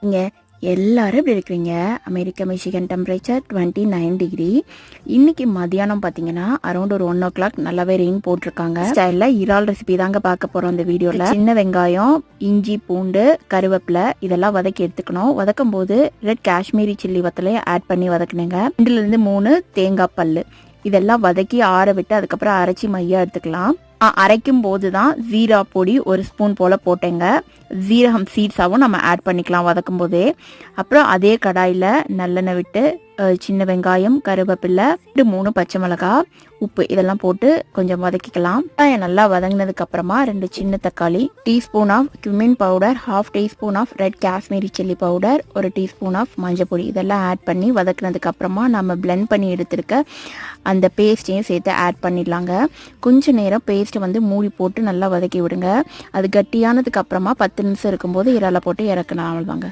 இங்கே எல்லாரும் எப்படி இருக்கிறீங்க? America Michigan temperature 29 degree. இன்னைக்கு மதியானம் பார்த்தீங்கன்னா அரௌண்ட் ஒரு 1 o'clock நல்லாவே ரெயின் போட்டிருக்காங்க. ஸ்டைலில் இறால் ரெசிபி தாங்க பார்க்க போகிறோம் இந்த வீடியோவில். சின்ன வெங்காயம், இஞ்சி, பூண்டு, கருவேப்பிலை இதெல்லாம் வதக்கி எடுத்துக்கணும். வதக்கும் போது ரெட் காஷ்மீரி சில்லி வத்தலையை ஆட் பண்ணி வதக்குனுங்க. 2-3 தேங்காய் பல் இதெல்லாம் வதக்கி ஆற விட்டு அதுக்கப்புறம் அரைச்சி மையா எடுத்துக்கலாம். அரைக்கும் போது தான் ஜீரா பொடி 1 ஸ்பூன் போல் போட்டேங்க. ஜீரகம் சீட்ஸாகவும் நம்ம ஆட் பண்ணிக்கலாம் வதக்கும் போதே. அப்புறம் அதே கடாயில் நல்லெண்ணெய் விட்டு சின்ன வெங்காயம், கருவேப்பிலை, 3 பச்சை மிளகா, உப்பு இதெல்லாம் போட்டு கொஞ்சம் வதக்கிக்கலாம். நல்லா வதங்கினதுக்கு அப்புறமா 2 சின்ன தக்காளி, teaspoon of cumin powder, 1/2 teaspoon of red Kashmiri chilli powder, 1 teaspoon of மஞ்சள் பொடி இதெல்லாம் ஆட் பண்ணி வதக்கினதுக்கு அப்புறமா நம்ம பிளெண்ட் பண்ணி எடுத்துருக்க அந்த பேஸ்ட்டையும் சேர்த்து ஆட் பண்ணிடலாங்க. கொஞ்சம் நேரம் பேஸ்ட்டை வந்து மூடி போட்டு நல்லா வதக்கி விடுங்க. அது கட்டியானதுக்கு அப்புறமா 10 நிமிஷம் இருக்கும்போது இறாலை போட்டு இறக்கணும். அவ்வளோதாங்க.